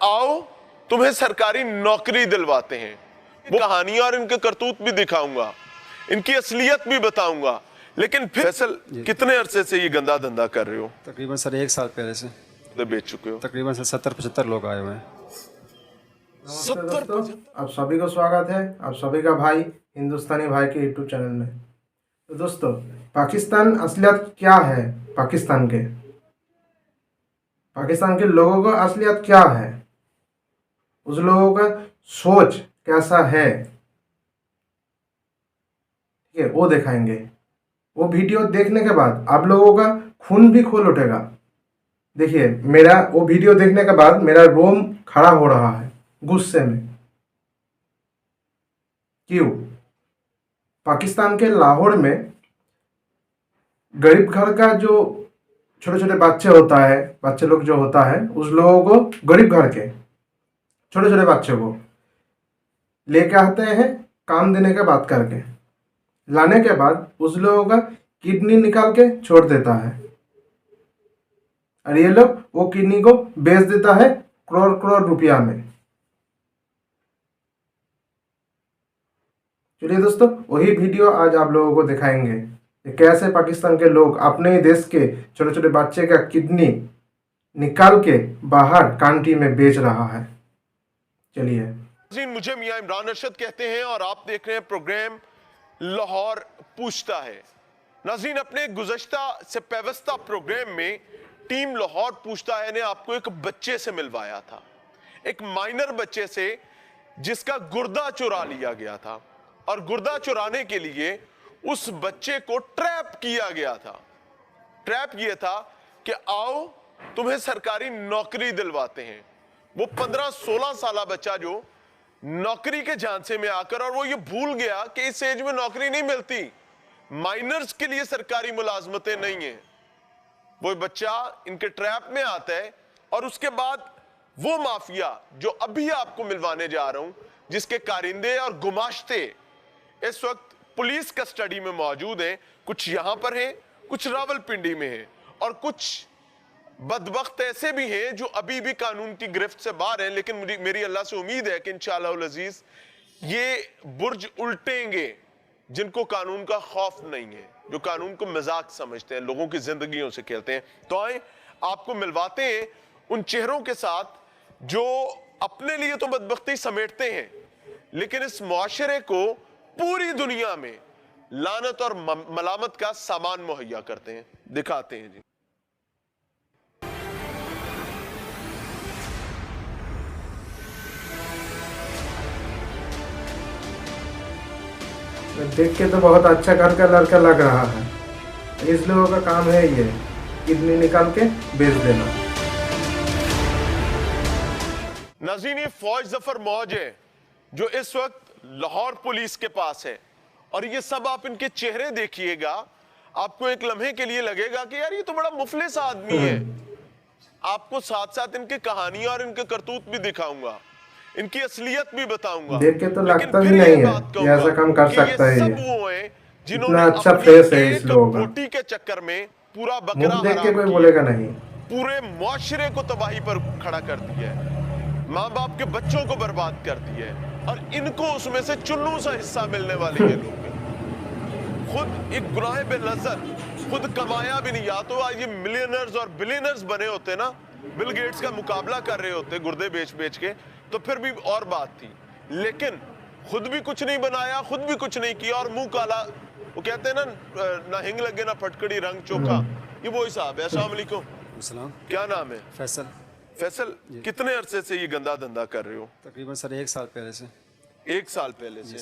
आओ तुम्हें सरकारी नौकरी दिलवाते हैं। वो कहानियां और इनके करतूत भी दिखाऊंगा, इनकी असलियत भी बताऊंगा। लेकिन फिर फैसल, कितने अरसे से ये गंदा धंधा कर रहे हो? तकरीबन सर 1 साल पहले से बेच चुके हो? तकरीबन सर 70-75 लोग आए हुए हैं। 70। आप सभी को स्वागत है, आप सभी का भाई हिंदुस्तानी भाई के यूट्यूब चैनल में। तो दोस्तों, पाकिस्तान असलियत क्या है? पाकिस्तान के लोगों का असलियत क्या है? उस लोगों का सोच कैसा है, ठीक है, वो दिखाएंगे। वो वीडियो देखने के बाद आप लोगों का खून भी खोल उठेगा। देखिए, मेरा वो वीडियो देखने के बाद मेरा रोम खड़ा हो रहा है गुस्से में। क्यों? पाकिस्तान के लाहौर में गरीब घर का जो छोटे छोटे बच्चे लोग जो होता है, उस लोगों को, गरीब घर के छोटे छोटे बच्चों को लेके आते हैं काम देने के बात करके। लाने के बाद उस लोगों का किडनी निकाल के छोड़ देता है, और ये लोग वो किडनी को बेच देता है करोड़ करोड़ रुपया में। चलिए दोस्तों, वही वीडियो आज आप लोगों को दिखाएंगे कि कैसे पाकिस्तान के लोग अपने ही देश के छोटे छोटे बच्चे का किडनी निकाल के बाहर कंट्री में बेच रहा है। चलिए। मुझे मियां इमरान अरशद कहते हैं और आप देख रहे हैं प्रोग्राम लाहौर पूछता है। नाज़रीन, अपने गुज़श्ता से पेवस्ता प्रोग्राम में टीम लाहौर पूछता है ने आपको एक बच्चे से मिलवाया था, एक माइनर बच्चे से जिसका गुर्दा चुरा लिया गया था, और गुर्दा चुराने के लिए उस बच्चे को ट्रैप किया गया था। ट्रैप ये था कि आओ तुम्हें सरकारी नौकरी दिलवाते हैं। वो 15-16 साल बच्चा जो नौकरी के झांसे में आकर, और वो ये भूल गया कि इस एज में नौकरी नहीं मिलती, माइनर्स के लिए सरकारी मुलाजमतें नहीं है। वो बच्चा इनके ट्रैप में आता है, और उसके बाद वो माफिया जो अभी आपको मिलवाने जा रहा हूं, जिसके कारिंदे और गुमाश्ते इस वक्त पुलिस कस्टडी में मौजूद हैं, कुछ यहां पर हैं, कुछ रावलपिंडी में हैं, और कुछ बदबख्त ऐसे भी हैं जो अभी भी कानून की गिरफ्त से बाहर हैं। लेकिन मेरी अल्लाह से उम्मीद है कि इंशाअल्लाह उल अजीज ये बुर्ज उल्टेंगे जिनको कानून का खौफ नहीं है, जो कानून को मजाक समझते हैं, लोगों की जिंदगियों से खेलते हैं। तो आए आपको मिलवाते हैं उन चेहरों के साथ जो अपने लिए तो बदबख्ती समेटते हैं, लेकिन इस मुआशरे को पूरी दुनिया में लानत और मलामत का सामान मुहैया करते हैं। दिखाते हैं जी। देख के तो बहुत अच्छा घर का लड़का लग रहा है। इस लोगों का काम है ये किडनी निकाल के बेच देना। नाज़रीन, ये फौज जफर मौज है जो इस वक्त लाहौर पुलिस के पास है, और ये सब आप इनके चेहरे देखिएगा, आपको एक लम्हे के लिए लगेगा कि यार ये तो बड़ा मुफलिस आदमी है। आपको साथ साथ इनकी कहानियां और इनके करतूत भी दिखाऊंगा, इनकी असलियत भी बताऊंगा। देख के तो लगता भी नहीं है ये ऐसा काम कर सकता है। सब वो हैं जिन्होंने अच्छा फेस है इस लोगों का। रोटी के चक्कर में पूरा बकरा देख के कोई बोलेगा नहीं, पूरे मुआशरे को तबाही पर खड़ा कर दिया है, माँ बाप के बच्चों को बर्बाद कर दिया है, और इनको उसमें से चुन्नू सा हिस्सा मिलने वाले ये लोग हैं। खुद एक गुनाह बेनज़र, खुद कमाया भी नहीं। या तो आज ये मिलियनर्स और बिलियनर्स बने होते ना, बिल गेट्स का मुकाबला कर रहे होते गुर्दे बेच बेच के, तो फिर भी और बात थी। लेकिन खुद भी कुछ नहीं बनाया, खुद भी कुछ नहीं किया, और मुंह काला। वो कहते हैं ना हिंग लगे ना फटकड़ी रंग चोखा, ये वो हिसाब है। अस्सलाम वालेकुम। क्या नाम है? फैसल। फैसल, कितने अरसे से ये गंदा धंधा कर रहे हो? तकरीबन सर 1 साल पहले से। 1 साल पहले से?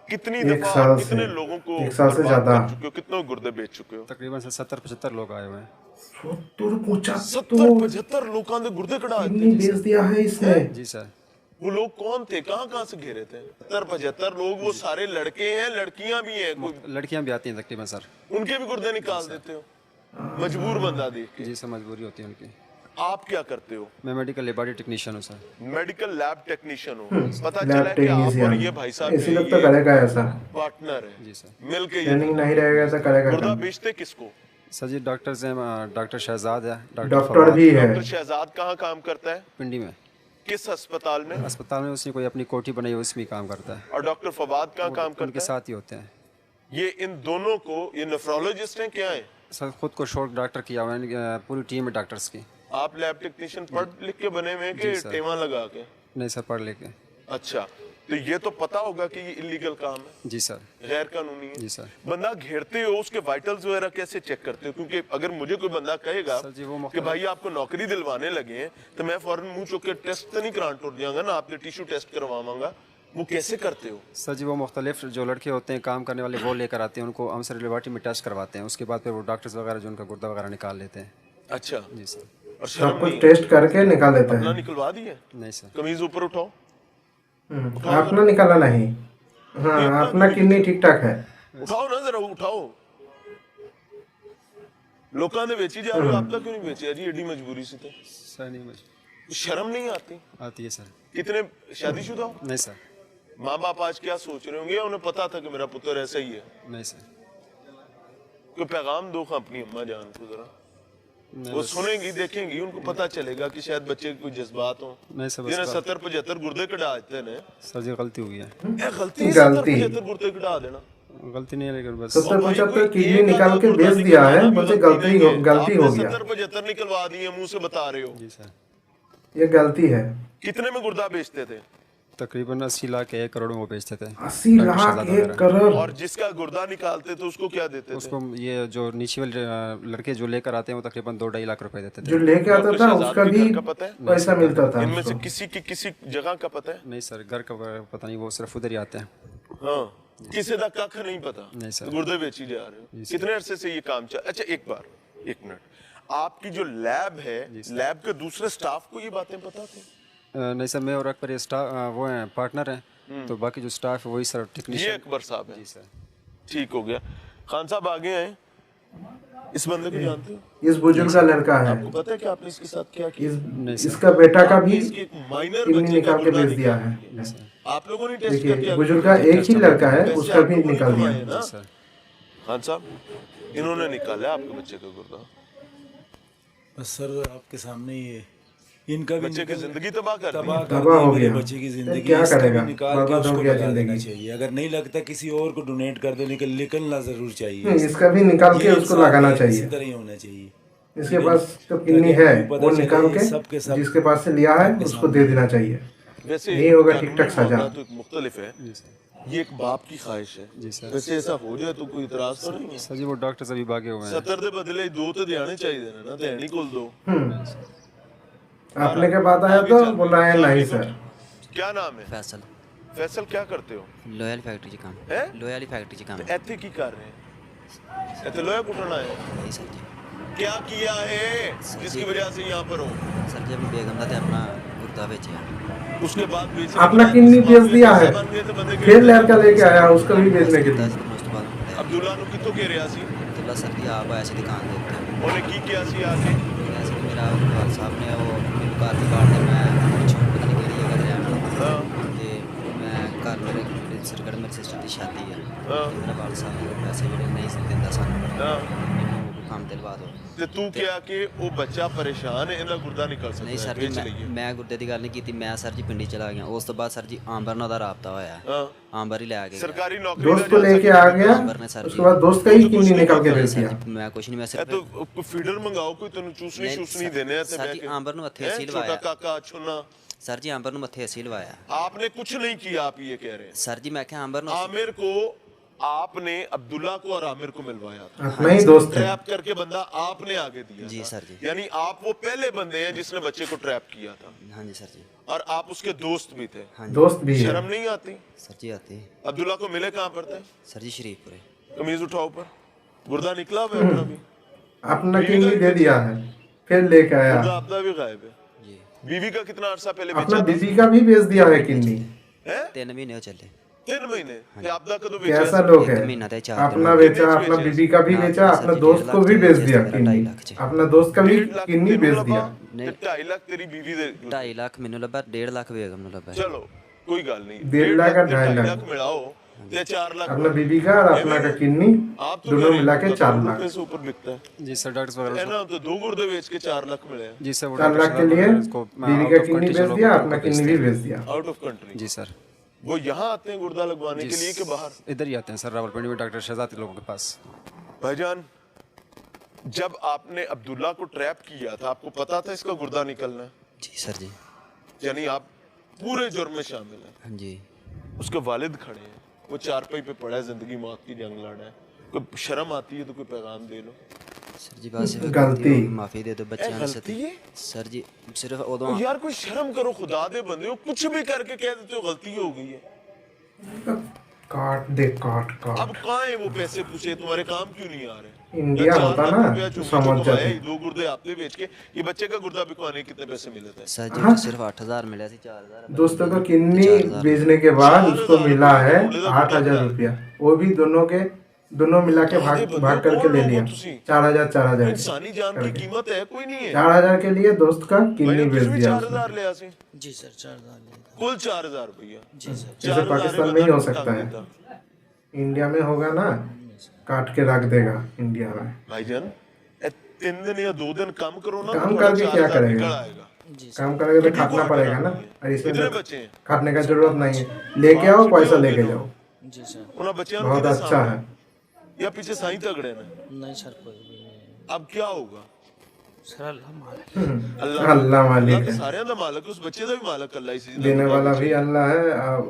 कितनी एक दफा साल कितने से, लोगों को 1 साल से ज्यादा कर चुके हो? कितने गुर्दे बेच चुके हो? तकरीबन सर 70-75 लोग आए हुए हैं। 70-75 लोगों ने गुर्दे कटा बेच दिया है इसने। जी सर। वो लोग कौन थे, कहाँ से घेरे थे? 70-75 लोग, वो सारे लड़के हैं, लड़कियां भी हैं, लड़कियां भी आती हैं तकरीबन सर। उनके भी गुर्दे निकाल देते हो मजबूर बंदा देख के? जी सर, मजबूरी होती है उनकी। आप क्या करते हो? मैं मेडिकल लेबोरेटरी टेक्नीशियन हूँ सर। मेडिकल लैब टेक्नीशियन हो। पता चला कि आप और ये भाई साहब इसी लोग तो करेगा ऐसा, पार्टनर है। जी सर। मिलके ट्रेनिंग नहीं रहेगा ऐसा करेगा। गुर्दा बेचते किसको? सर जी डॉक्टर से डॉक्टर शहजाद है, डॉक्टर भी है। डॉक्टर शहजाद कहाँ काम करता है? पिंडी में। किस अस्पताल में? अस्पताल में उसने कोई अपनी कोठी बनाई है, उसमें काम करता है। और डॉक्टर फवाद कहाँ काम उनके करते हैं? साथ ही होते हैं ये इन दोनों को, ये नेफ्रोलॉजिस्ट हैं क्या है? सर। खुद को शॉर्ट डॉक्टर किया हुआ है, पूरी टीम है डॉक्टर्स की। आप लैब टेक्नीशियन पढ़ लिख के बने हुए हैं कि जी सर। टेमा लगा के? नहीं सर, पढ़ लेके। अच्छा, तो ये तो पता होगा कि ये इलीगल काम है, जी सर। गैर कानूनी है। जी सर। बंदा घेरते हो, उसके वाइटल्स वगैरह कैसे चेक करते हो? क्योंकि अगर मुझे कोई बंदा कहेगा सर जी, वो कि मुख्तलिफ- भाई आपको नौकरी दिलवाने लगे हैं, तो मैं फौरन मुंह चुक के टेस्ट तो नहीं कराने टूट जाऊंगा ना, आपने टिश्यू टेस्ट करवाऊंगा। वो कैसे करते हो? सर जी, वो मुख्तलिफ जो लड़के होते हैं काम करने वाले, वो लेकर आते हैं, उनको हमसे लेबोरेटरी में टेस्ट करवाते हैं। उसके बाद फिर वो डॉक्टर्स वगैरह जो उनका गुर्दा वगैरह निकाल लेते हैं। अच्छा, जी सर। और सब शर्म कुछ नहीं? टेस्ट करके निकाल लेते अपना हैं। निकलवा दिए? नहीं सर। कमीज ऊपर उठाओ। अपना निकाला नहीं। हाँ, अपना किडनी ठीक ठाक है। उठाओ ना जरा, उठाओ। लोकां ने बेची जा रहे हो, आपका क्यों नहीं बेचे जी? एडी मजबूरी से थे। सर नहीं, मुझे शर्म नहीं आती? आती है सर। कितने शादीशुदा हो? नहीं सर। माँ बाप आज क्या सोच रहे होंगे? उन्हें पता था कि मेरा पुत्र ऐसा ही है। नहीं सर। कोई पैगाम दो अपनी अम्मा जान को जरा, नहीं वो बस- सुनेंगी देखेंगी, उनको पता चलेगा कि शायद बच्चे के कोई जज्बात हो। नहीं सर, जिन्हें बस 70-75 गुर्दे कटा देते ने, सर जी गलती हुई है। ये गलती है गलती। 70-75 गुर्दे कटा देना। गलती नहीं है, लेकिन बस 70-75 किडनी निकाल के बेच दिया है, बोलते गलती हो गया। 70-75 निकलवा दिए, मुंह से बता रहे हो। जी सर। ये गलती है। कितने में गुर्दा बेचते थे? तकरीबन 80 लाख 1 करोड़ में वो बेचते थे। 80 लाख 1 करोड़। और जिसका गुर्दा निकालते थे उसको क्या देते थे? उसको ये जो नीचे वाले लड़के जो लेकर आते हैं, वो तकरीबन 2-2.5 लाख रुपए देते थे। जो लेके आता था उसका भी घर का पता है? पैसा मिलता था इनमें से उसको। किसी जगह का पता है? नहीं सर, घर का पता नहीं, वो सिर्फ उधर ही आते हैं। हाँ, किसी का कख नहीं पता। नहीं सर। गुर्दे बेची जा रहे हो। कितने अरसे से ये काम चल? अच्छा, एक मिनट, आपकी जो लैब है, लैब के दूसरे स्टाफ को ये बातें पता थी? नहीं सर, मैं और अकबर ये स्टाफ वो हैं, पार्टनर हैं। तो बाकी जो स्टाफ है वही सर ये टेक्नीशियन। अकबर साहब है। जी सर। ठीक हो गया। खान साहब आगे हैं। इस बंदे को जानते हो? इस बुजुर्ग का लड़का है। आपको पता है कि आपने इसके साथ क्या किया? इसका बेटा का भी इसके एक माइनर किडनी बच्चे का निकाल के गुर्दा बेच दिया है। आप लोगों ने टेस्ट करके देखिए, बुजुर्ग का एक ही लड़का है, उसका भी निकाल दिया। ना? सर। खान साहब, इन्होंने निकाला आपके बच्चे का गुर्दा। बस सर आपके सामने ही है, इनका भी बच्चे की निकल- जिंदगी तबाह कर दी। तबाह कर तबाह दी हो मेरे गया। बच्चे की तो जिंदगी। क्या इसका भी करेगा? निकाल के बर्बाद हो उसको गया लगा देना जिंदगी। चाहिए। अगर नहीं लगता किसी और को डोनेट कर दो, निकलना जरूर चाहिए। नहीं, इसका भी निकाल के ये उसको इंसाफ लगाना है, इसी चाहिए। तरह ही होना चाहिए। इसके पास जो किडनी है पता वो चले निकाल के सबके सब जिसके पास से लिया है उसको दे देना चाहिए। वैसे नहीं होगा कानूनी टिक-टक सजा। मामला तो एक मुख्तलिफ है। ये एक बाप की ख्वाहिश है। जी सर। वैसे ऐसा हो जाए तो कोई इतराज तो नहीं है? सर जी, वो डॉक्टर सभी भागे हुए हैं। 70 ਦੇ ਬਦਲੇ 2 तो देने चाहिए ना, देनी कुल 2। आपने के बाद आया तो बोल रहा है नहीं सर। क्या नाम है? फैसल फैसल, क्या करते हो? लोयल फैक्ट्री च काम है? लोहे वाली फैक्ट्री च काम है ਇੱਥੇ ਕੀ ਕਰ ਰਹੇ हैं? ਇੱਥੇ ਲੋਹਾ ਕੁੱਟਣਾ है। नहीं सर जी। क्या किया है जिसकी वजह से यहाँ पर हो? सर जी अपनी बेगम का ते अपना गुर्दा बेचा उसके बाद बेचने अपना के बाद किडनी उसके बेच बाद दिया है। बन गए तो बंदे फिर के- लड़का लेके आया उसको भी बेचने के लिए। ਉਸ ਤੋਂ ਬਾਅਦ ਮੁੰਡਾ ਅਬਦੁੱਲਾ ਨੂੰ ਕਿੱਥੋਂ ਘੇਰਿਆ ਸੀ? ਅਬਦੁੱਲਾ ਸਰ ਜੀ ਆਪ ਆਇਆ ਸੀ ਦੁਕਾਨ ਦੇ ਉੱਤੇ। ਉਹਨੇ ਕੀ ਕਿਹਾ ਸੀ ਆ ਕੇ? ਵੈਸੇ ਵੀ ਮੇਰਾ ਵਾਲ ਸਾਹਿਬ ਨੇ ਉਹ ਮੈਨੂੰ ਘਰ ਦੀ ਕਾਰਡ ਤੇ ਮੈਂ ਪਿੱਛੋਂ ਪਤਾ ਨਹੀਂ ਕਿਹੜੀ ਜਗ੍ਹਾ ਤੇ ਰਹਿਣ ਵਾਲਾ ਹਾਂ ਤੇ ਮੈਂ ਘਰ ਮੇਰੇ ਸਰਕਟ ਮੇਰੇ ਸਿਸਟਰ ਦੀ ਸ਼ਾਦੀ ਆ ਹਾਂ ਤੇ ਮੇਰਾ ਵਾਲ ਸਾਹਿਬ ਨੇ ਪੈਸੇ ਜਿਹੜੇ ਨਹੀਂ ਸੀ ਦਿੰਦਾ ਸਾਨੂੰ ਹਾਂ। ਮੈਨੂੰ ਉਹ ਕੰਮ ਤੇ ਲਵਾ ਦਿਓ। ਤੇ ਤੂੰ ਕਿਹਾ ਕਿ ਉਹ ਬੱਚਾ ਪਰੇਸ਼ਾਨ ਹੈ, ਇਹਦਾ ਗੁਰਦਾ ਨਿਕਲ ਸਕਦਾ ਨਹੀਂ ਹੈ, ਸਰ ਜੀ ਵੇਚ ਲਈਏ। ਮੈਂ ਗੁਰਦੇ ਦੀ ਗੱਲ ਨਹੀਂ ਕੀਤੀ। ਮੈਂ ਸਰ ਜੀ ਪਿੰਡੀ ਚਲਾ ਗਿਆ। ਉਸ ਤੋਂ ਬਾਅਦ ਸਰ ਜੀ ਆਂਬਰ ਨਾਲ ਦਾ ਰਾਬਤਾ ਹੋਇਆ। ਹਾਂ, ਆਂਬਰ ਹੀ ਲੈ ਕੇ ਗਿਆ। ਸਰਕਾਰੀ ਨੌਕਰੀ दोस्त को लेके आ गया, उसके बाद दोस्त का ही किडनी निकाल के बेच दिया। ਮੈਂ ਕੁਛ ਨਹੀਂ, ਮੈਂ ਇਹ ਸਿਰਫ ਤਾਂ ਕੋਈ ਫੀਡਰ ਮੰਗਾਓ, ਕੋਈ ਤੈਨੂੰ ਚੂਸਣੀ ਸ਼ੂਸਣੀ ਦੇਣੇ ਆ ਤੇ ਸਰ ਬਹਿ ਜੀ ਕੇ। ਆਂਬਰ ਨੂੰ ਹੱਥੇ ਹੈਂ, ਅਸੀਂ ਛੋਟਾ ਲਵਾਇਆ। ਕਾਕਾ ਛੋਨਾ, ਸਰ ਜੀ ਆਂਬਰ ਨੂੰ ਮੱਥੇ ਅਸੀਂ ਲਵਾਇਆ। आपने कुछ नहीं किया, आप ये कह रहे हैं। ਸਰ ਜੀ ਮੈਂ ਕਿਹਾ ਆਂਬਰ ਨੂੰ आमिर को आपने अब्दुल्ला को और आमिर को मिलवाया था। अपना ही दोस्त है। ट्रैप करके बंदा आपने आगे दिया जी था। सर जी। यानी आप वो पहले बंदे हैं जिसने बच्चे को ट्रैप किया था हाँ जी सर जी। और आप उसके दोस्त भी थे। हाँ जी दोस्त भी है। शर्म नहीं आती? सर जी आते अब्दुल्ला को मिले कहाँ पर थे? सर जी शरीफपुरे। कमीज उठाओ ऊपर, गुर्दा निकला हुआ है अपना भी। अपना किडनी दे दिया है, फिर लेके आया। गुर्दा अपना भी गायब है। जी बीवी का कितना अरसा पहले अपना बेचा था? बीबी का भी बेच दिया है किडनी। है 3 महीने हो चले। 3 महीने। ये आपदा कदों बेचा? कैसा लोग है? 1 महीना ते 4 अपना बेचा, अपना बीबी का भी बेचा, अपना दोस्त को भी बेच दिया किडनी। अपना दोस्त का भी 1.5 लाख किडनी तेनू बेच लब्भा, दिया। ते 2.5 लाख तेरी बीवी दे। 2.5 लाख ਮੈਨੂੰ ਲੱਭਾ, 1.5 ਲੱਖ ਬੇਗਮ ਨੂੰ ਲੱਭਾ। चलो कोई गल नहीं, 1.5 लाख और 2.5 लाख मिलाओ या 4 लाख अपना बीबी का और अपना का किडनी आप तो दोनों मिला के 4 लाख। से ऊपर बिकता है जी सर, डॉक्टर्स वगैरह है ना, तो 2 गुर्दे बेच के 4 लाख मिले हैं जी सर, वो 4 लाख के लिए बीबी का किडनी बेच दिया, अपना किडनी भी बेच दिया। Out of country. जी सर, वो यहाँ आते हैं गुर्दा लगवाने के लिए कि बाहर? इधर ही आते हैं सर, रावलपिंडी में डॉक्टर शहजाद लोगों के पास। भाईजान, जब आपने अब्दुल्ला को ट्रैप किया था, आपको पता था इसका गुर्दा निकलना है? जी सर जी। यानी आप पूरे जुर्म में शामिल हैं। हाँ जी। उसके वालिद खड़े हैं, वो चारपाई पे पड़ा है, जिंदगी मौत की जंग लड़ रहा है। कोई शर्म आती है तो कोई पैगाम दे लो। सर जी बात से गलती माफी दे दो बच्चे गलती है सर जी, सिर्फ उदो यार, कोई शर्म करो, खुदा दे बंदे हो, कुछ भी करके कह देते हो गलती हो गई है। काट दे, काट काट। अब कहाँ है वो पैसे पूछे, तुम्हारे काम क्यों नहीं आ रहे? इंडिया या 4 होता लाख ना रुपया तो चुम्मा समझ तो जाते। कमाया ही, 2 गुर्दे आपने बेच के। ये बच्चे का गुर्दा बिकवाने के कितने पैसे मिले थे? सर जी तो सिर्फ 8000 मिले थे, 4000 दोस्तों को किडनी बेचने के बाद उसको मिला है 8000 रुपया, वो भी दोनों मिला के भाग करके ले लिया। 4000 इंसानी जान की कीमत है कोई नहीं है। 4000 के लिए दोस्त का किडनी बेच तुम भी दिया 4000 ले आसे, जी सर 4000 कुल 4000 रुपया। जी सर। जैसे पाकिस्तान में ही हो सकता है, इंडिया में होगा ना काट के रख देगा इंडिया में। भाईजान 3 दिन या 2 दिन काम करो ना, काम तो करके थोड़ा क्या 4000 करेगा? निकल आएगा। काम करेगा तो खाटना पड़ेगा ना, और इसमें कितने तो बच्चे हैं? खाटने का जरूरत नहीं है, लेके आओ पैसा लेके जाओ। जी सर। उन्हें बच्चे बहुत अच्छा है। या पीछे साईं तगड़े ने? नहीं सर कोई भी नहीं। अब क्या होगा? सर अल्लाह मालिक। अल्लाह मालिक तो है, सारे दा मालिक है, उस बच्चे का भी मालिक अल्लाह ही सी देने वाला भी अल्लाह है और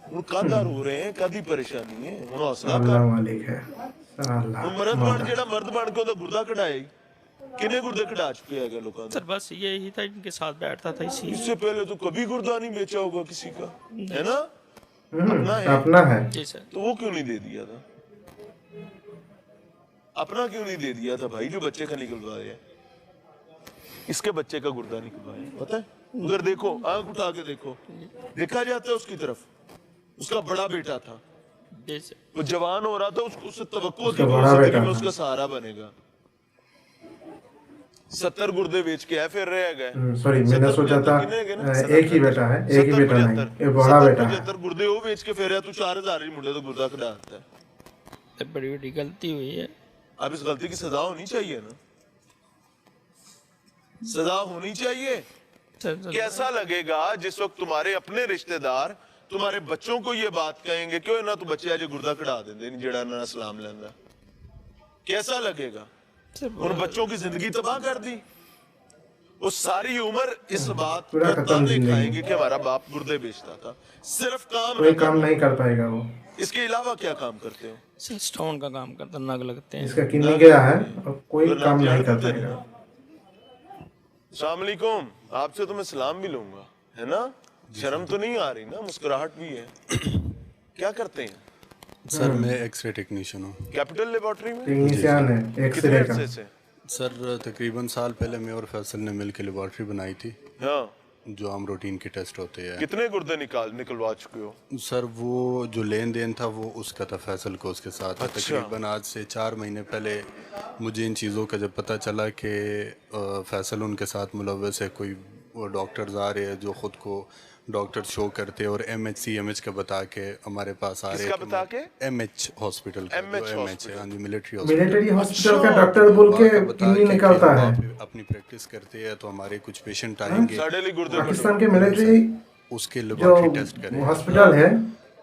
वो कादा रो रहे हैं, कादी परेशानी है, उन्हें हौसला अल्लाह कर। मालिक है। अल्लाह मर्द बन जेड़ा मर्द बन के ओदा गुर्दा कढ़ाए, किने गुर्दे कढ़ा चुके हैं लोगों सर बस यही था, इनके साथ बैठता था इसी। इससे पहले तो कभी गुर्दा नहीं बेचा होगा किसी का, है ना? अपना है, अपना है। जी सर। तो वो क्यों नहीं दे दिया था? अपना क्यों नहीं दे दिया था भाई, जो बच्चे का निकलवाया? इसके बच्चे का गुर्दा निकलवाया, पता है? उधर देखो, आंख उठा के देखो, देखा जाता है उसकी तरफ। उसका बड़ा बेटा था, जी सर। वो जवान हो रहा था, उससे तवक्को थी उसका कि बड़ा वो बेटा जिंदगी में था। उसका सहारा बनेगा। 70 गुर्दे बेच के फिर रह गए। सॉरी, मैंने सोचा था एक ही बेटा है, एक ही बेटा नहीं, ये बड़ा बेटा है। 75 गुर्दे वो बेच के फिर तू 4000 ही मुंडे तो गुर्दा कढ़ा आता है। तो बड़ी बड़ी गलती हुई है। अब इस गलती की सजा होनी चाहिए ना, सजा होनी चाहिए। सर कैसा लगेगा जिस वक्त तुम्हारे अपने रिश्तेदार तुम्हारे बच्चों को ये बात कहेंगे, क्यों ना तू बच्चे आज गुर्दा कढ़ा देंदे नहीं जेड़ा ना सलाम लेंदा? कैसा लगेगा? उन बच्चों की जिंदगी तबाह कर दी। वो सारी उम्र इस बात पूरा पर खत्म ताने जिंदगी। खाएंगे कि हमारा बाप गुर्दे बेचता था। सिर्फ काम कोई ना काम करना। नहीं कर पाएगा वो, इसके अलावा क्या काम करते हो? सर स्टोन का काम करता, नग लगते हैं। इसका किडनी गया है और कोई काम नहीं कर पाएगा। अस्सलाम वालेकुम, आपसे तो मैं सलाम भी लूंगा, है ना? शर्म तो नहीं आ रही ना, मुस्कुराहट भी है। क्या करते हैं? सर मैं एक्सरे टेक्नीशियन हूँ। कैपिटल लेबोरेटरी में टेक्नीशियन है, कितने एक्सरे का। अरसे से? सर तकरीबन साल पहले मैं और फैसल ने मिल के लेबॉर्ट्री बनाई थी, हाँ, जो आम रूटीन के टेस्ट होते हैं। कितने गुर्दे निकलवा चुके हो? सर वो जो लेन देन था वो उसका था, फैसल को उसके साथ। अच्छा। तकरीबन आज से 4 महीने पहले मुझे इन चीज़ों का जब पता चला कि फैसल उनके साथ मुलव्वस है, कोई वो डॉक्टर्स आ रहे हैं जो ख़ुद को डॉक्टर शो करते हैं और MH का बता के हमारे पास आ रहे किसका बता के? MH हॉस्पिटल का, MH जो MH हॉस्पिटल। है, हाँ जी, मिलिट्री हॉस्पिटल। मिलिट्री हॉस्पिटल का डॉक्टर बोल के वहाँ का बता किडनी के निकालता फिर है। वहाँ पे अपनी प्रैक्टिस करते हैं तो हमारे कुछ पेशेंट आएंगे, साढ़े ली गुर्दे पाकिस्तान के मिलिट्री उसके जो लेबॉर्ट्री टेस्ट करें। हॉस्पिटल है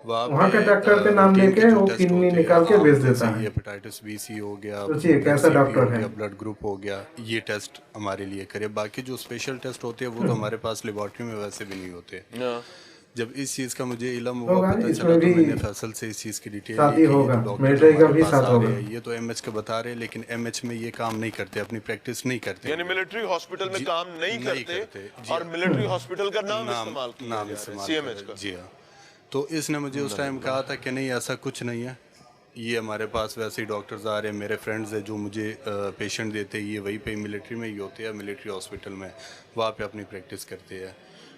वहाँ के डॉक्टर के नाम लेके वो किडनी निकाल के बेच देता है। हेपेटाइटिस BC हो गया, सोचिए कैसा CP डॉक्टर हो है। गया, ब्लड ग्रुप हो गया, ये टेस्ट हमारे लिए करे। बाकी जो स्पेशल टेस्ट होते हैं वो तो हमारे पास लेबॉर्ट्री में वैसे भी नहीं होते। हाँ। जब इस चीज़ का मुझे इल्म हुआ, होगा, पता इसमें चला, तो भी मैंने फैसल से इस चीज़ की डिटेल साथ ही ली कि ये होगा, जो डॉक्टर मिलिट्री का हमारे भी पास साथ आ रहे होगा। हैं, ये तो MH का बता रहे हैं लेकिन MH में ये काम नहीं करते, अपनी प्रैक्टिस नहीं करते। यानी मिलिट्री हॉस्पिटल में काम नहीं करते जी। और मिलिट्री हॉस्पिटल का नाम इस्तेमाल नाम किया जा रहा है, इस्तेमाल CMH करें। का। जी हाँ। तो इसने मुझे उस टाइम कहा था कि नहीं ऐसा कुछ नहीं है, ये हमारे पास वैसे ही डॉक्टर्स आ रहे हैं, मेरे फ्रेंड्स हैं जो मुझे पेशेंट देते हैं, ये वहीं पे मिलिट्री में ही होते हैं, मिलिट्री हॉस्पिटल में, वहाँ पे अपनी प्रैक्टिस करते हैं।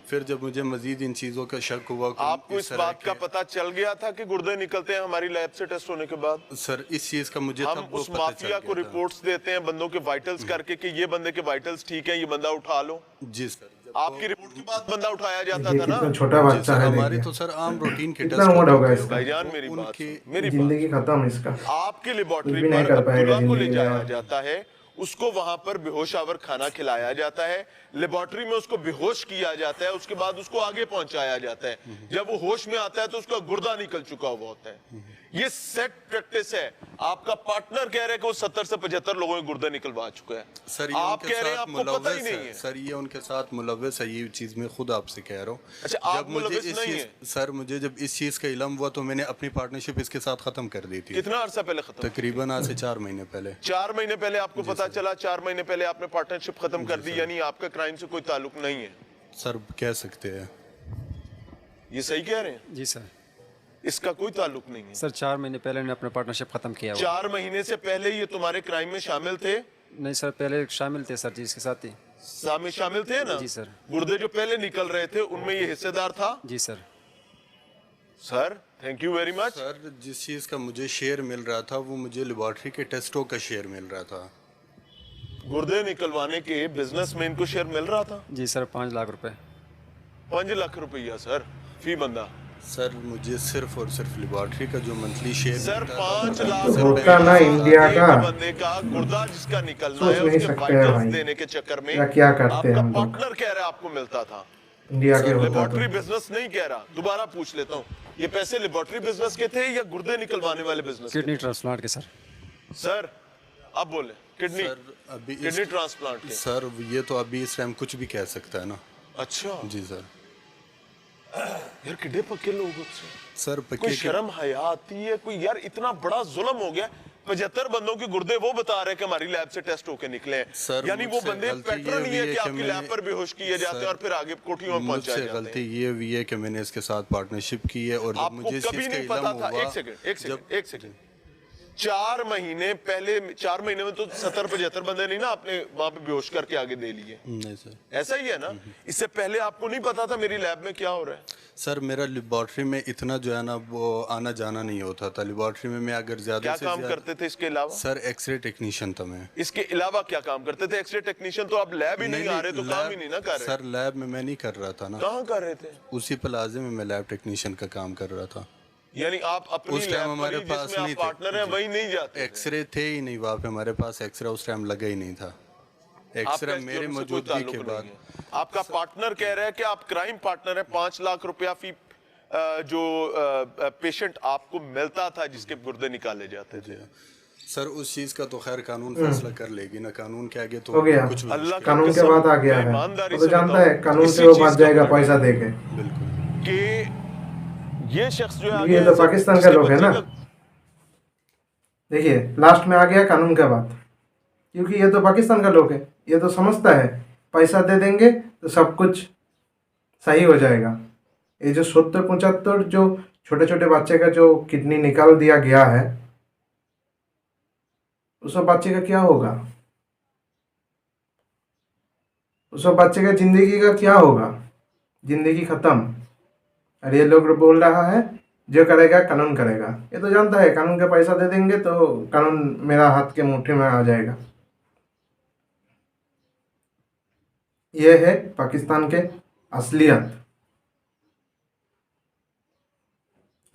फिर जब मुझे मजीद इन चीज़ों का शक हुआ कि आपको इस तरह बात का के- पता चल गया था कि गुर्दे निकलते हैं हमारी लैब से टेस्ट होने के बाद? सर इस चीज़ का मुझे हम तब वो उस पता माफिया चल को गया था। रिपोर्ट्स देते हैं बंदों के वाइटल्स करके कि ये बंदे के वाइटल्स ठीक हैं, ये बंदा उठा लो। जी सर, जब आपकी रिपोर्ट के बाद बंदा उठाया जाता ये था ना। कितना छोटा जी बच्चा सर, है, हमारी देखिए तो सर आम रूटीन के कितना टेस्ट उम्र होगा होते थे। इसका? भाईजान मेरी बात उनके सुन, मेरी बात जिंदगी खत्म इसका। आपके कुछ लेबोरेटरी भी नहीं पर कर पाएगा अब्दुल्ला को ले जिंदगी जाया में। जाता है, उसको वहां पर बेहोश आवर खाना खिलाया जाता है, लेबोरेटरी में उसको बेहोश किया जाता है, उसके बाद उसको आगे पहुंचाया जाता है। जब वो होश में आता है तो उसका गुर्दा निकल चुका हुआ होता है। ये सेट प्रैक्टिस है। आपका पार्टनर कह रहे हैं कि वो 70 से 75 लोगों के गुर्दे निकलवा चुका है। सर ये आप उनके कह रहे हैं साथ आपको पता ही मुलव्वस नहीं है। है। सर ये उनके साथ मुलव्वस है, ये चीज़ मैं खुद आपसे कह रहा हूँ। अच्छा, आप मुलव्वस नहीं है? सर मुझे जब इस चीज़ का इल्म हुआ तो मैंने अपनी पार्टनरशिप इसके साथ ख़त्म कर दी थी। कितना अरसा पहले खत्म? तकरीबन आज से 4 महीने पहले। 4 महीने पहले आपको पता चला, 4 महीने पहले आपने पार्टनरशिप खत्म कर दी, यानी आपका क्राइम से कोई ताल्लुक नहीं है। सर कह सकते हैं। ये सही कह रहे हैं? जी सर। इसका कोई ताल्लुक नहीं है। सर 4 महीने पहले ने अपना पार्टनरशिप ख़त्म किया हुआ। 4 महीने से पहले ये तुम्हारे क्राइम में शामिल थे? नहीं सर, पहले शामिल थे सर जी, इसके साथ ही। शामिल थे ना? जी सर। गुर्दे जो पहले निकल रहे थे उनमें ये हिस्सेदार था? जी sir. Sir thank you very much. Sir जिस चीज़ का मुझे शेयर मिल रहा था वो मुझे लेबॉर्ट्री के टेस्टों का शेयर मिल रहा था। गुर्दे निकलवाने के बिजनेस में इनको शेयर मिल रहा था? जी सर, 5 लाख रुपए। 5 लाख रुपया सर फी बंदा? सर मुझे सिर्फ और सिर्फ लेबॉर्ट्री का जो मंथली शेयर सर 5 लाख तो होता ना इंडिया एक का। बंदे का गुर्दा जिसका निकलना सोच है नहीं उसके सकते हैं वाइटल्स भाई। देने के चक्कर में या क्या करते हैं आपका हम लोग। पार्टनर कह रहा है आपको मिलता था। इंडिया के होता लेबोरेटरी तो बिजनेस नहीं कह रहा। दोबारा पूछ लेता हूँ, ये पैसे लेबोरेटरी बिजनेस के थे या गुर्दे निकलवाने वाले बिजनेस? किडनी ट्रांसप्लांट के सर। सर अब बोले किडनी सर अभी किडनी ट्रांसप्लांट के। सर ये तो अभी इस टाइम कुछ भी कह सकता है ना। अच्छा जी सर। यार किड्डे पक्के लोग होते हैं। सर कोई पक्के शर्म हया आती है कोई? यार इतना बड़ा जुल्म हो गया। 75 बंदों के गुर्दे वो बता रहे हैं कि हमारी लैब से टेस्ट होके निकले हैं। सर यानी वो मुझसे बंदे गलती पैटर्न ये ही है भी कि है कि आपकी लैब मैंने- पर बेहोश किए जाते हैं और फिर आगे कोठियों में पहुंचाए मुझसे जाते गलती हैं। ये हुई है कि मैंने इसके साथ पार्टनरशिप की है और जब आपको मुझे इस कभी चीज़ का नहीं इल्म पता था? हुआ एक सेकंड 4 महीने पहले, 4 महीने में तो 70-75 बंदे नहीं ना आपने वहां पे बेहोश करके आगे दे लिए? नहीं सर। ऐसा ही है ना? इससे पहले आपको नहीं पता था मेरी लैब में क्या हो रहा है? सर मेरा लेबॉर्ट्री में इतना जो है ना वो आना जाना नहीं होता था। लेबॉर्ट्री में मैं अगर ज्यादा क्या से काम ज्यादा करते थे इसके अलावा? सर एक्सरे टेक्नीशियन था मैं। इसके अलावा क्या काम करते थे? एक्सरे टेक्नीशियन तो आप लैब ही नहीं आ रहे तो काम ही नहीं ना कर रहे। सर लैब में मैं नहीं कर रहा था ना। कहाँ कर रहे थे? उसी प्लाजे में मैं लैब टेक्नीशियन का काम कर रहा था। यानी आप अपनी उस लैब टाइम हमारे पर पास जिसमें नहीं आप थे। पार्टनर हैं वही नहीं जाते थे। एक्सरे थे ही नहीं वहाँ पे, हमारे पास एक्सरे उस टाइम लगा ही नहीं था। आपका एक्सरे इस मेरे जुर्म से कोई मौजूदगी ताल्लुक के नहीं बाद है। आपका पार्टनर कह रहा है कि आप क्राइम पार्टनर है। 5 लाख रुपया फी जो पेशेंट आपको मिलता था जिसके गुर्दे निकाले जाते थे। सर उस चीज का तो खैर कानून फैसला कर लेगी ना। कानून के आगे तो हो गया। कुछ भी अल्लाह की कानून के कसम, बाद आ गया मैं है। ईमानदारी वो तो से जानता बताऊं, है कानून इसी से वो चीज बच का जाएगा मुझे पैसा दे के। बिल्कुल। कि ये शख्स जो है ये आगे तो से पाकिस्तान उसके के लोग हैं बच्चे ना। का- देखिए लास्ट में आ गया कानून का बात, क्योंकि ये तो पाकिस्तान का लोग है। ये तो समझता है पैसा दे देंगे तो सब कुछ सही हो जाएगा। ये जो 70-75 जो छोटे छोटे बच्चे का जो किडनी निकाल दिया गया है, उस बच्चे का क्या होगा? उस बच्चे का जिंदगी का क्या होगा? जिंदगी खत्म। और ये लोग बोल रहा है जो करेगा कानून करेगा। ये तो जानता है कानून का पैसा दे देंगे तो कानून मेरा हाथ के मुट्ठी में आ जाएगा। ये है पाकिस्तान के असलियत।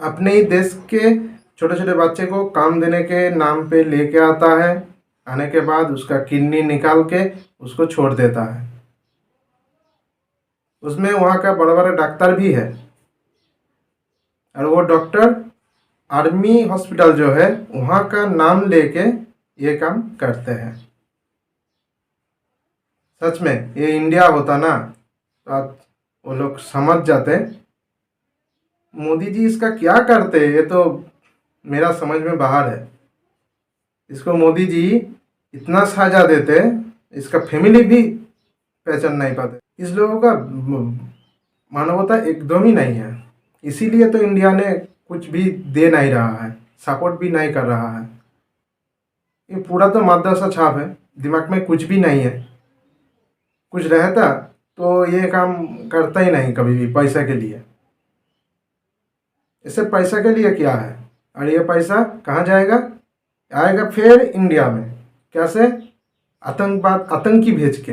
अपने ही देश के छोटे छोटे बच्चे को काम देने के नाम पे लेके आता है, आने के बाद उसका किडनी निकाल के उसको छोड़ देता है। उसमें वहाँ का बड़ा बड़ा डॉक्टर भी है, और वो डॉक्टर आर्मी हॉस्पिटल जो है वहाँ का नाम लेके ये काम करते हैं। सच में ये इंडिया होता ना तो वो लोग समझ जाते। मोदी जी इसका क्या करते, ये तो मेरा समझ में बाहर है। इसको मोदी जी इतना सजा देते, इसका फैमिली भी पहचान नहीं पाते। इस लोगों का मानवता एकदम ही नहीं है। इसीलिए तो इंडिया ने कुछ भी दे नहीं रहा है, सपोर्ट भी नहीं कर रहा है। ये पूरा तो माद्रासा छाप है, दिमाग में कुछ भी नहीं है। कुछ रहता तो ये काम करता ही नहीं कभी भी पैसा के लिए। इससे पैसा के लिए क्या है? और ये पैसा कहाँ जाएगा? आएगा फिर इंडिया में। कैसे? आतंकवाद, आतंकी भेज के।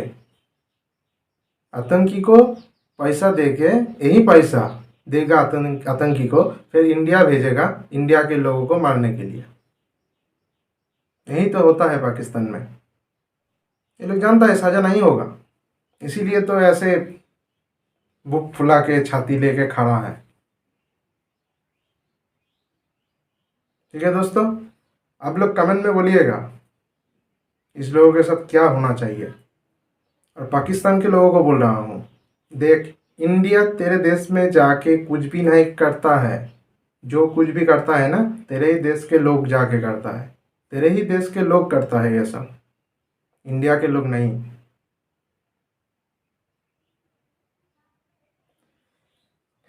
आतंकी को पैसा देके, यही पैसा देगा आतंकी को, फिर इंडिया भेजेगा इंडिया के लोगों को मारने के लिए। यही तो होता है पाकिस्तान में। ये लोग जानता है सजा नहीं होगा, इसीलिए तो ऐसे बुक फुला के छाती लेके खड़ा है। ठीक है दोस्तों, आप लोग कमेंट में बोलिएगा इस लोगों के साथ क्या होना चाहिए। और पाकिस्तान के लोगों को बोल रहा हूँ, देख इंडिया तेरे देश में जाके कुछ भी नहीं करता है, जो कुछ भी करता है ना तेरे ही देश के लोग जाके करता है, तेरे ही देश के लोग करता है ये सब, इंडिया के लोग नहीं।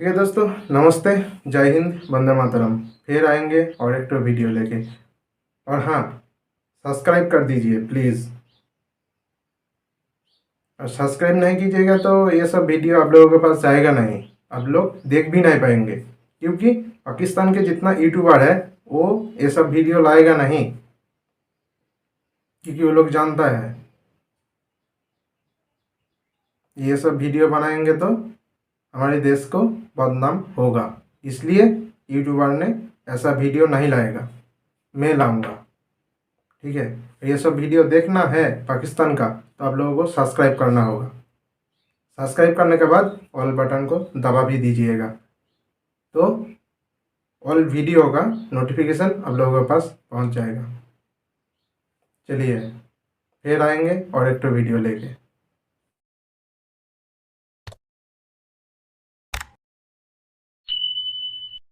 ठीक है दोस्तों, नमस्ते, जय हिंद, वंदे मातरम। फिर आएंगे और एक तो वीडियो लेके। और हाँ, सब्सक्राइब कर दीजिए प्लीज़। और सब्सक्राइब नहीं कीजिएगा तो ये सब वीडियो आप लोगों के पास जाएगा नहीं, आप लोग देख भी नहीं पाएंगे, क्योंकि पाकिस्तान के जितना यूट्यूबर है वो ये सब वीडियो लाएगा नहीं, क्योंकि वो लोग जानता है ये सब वीडियो बनाएंगे तो हमारे देश को बदनाम होगा, इसलिए यूट्यूबर ने ऐसा वीडियो नहीं लाएगा, मैं लाऊंगा। ठीक है, ये सब वीडियो देखना है पाकिस्तान का तो आप लोगों को सब्सक्राइब करना होगा। सब्सक्राइब करने के बाद ऑल बटन को दबा भी दीजिएगा, तो ऑल वीडियो का नोटिफिकेशन आप लोगों के पास पहुंच जाएगा। चलिए फिर आएंगे और एक तो वीडियो लेके।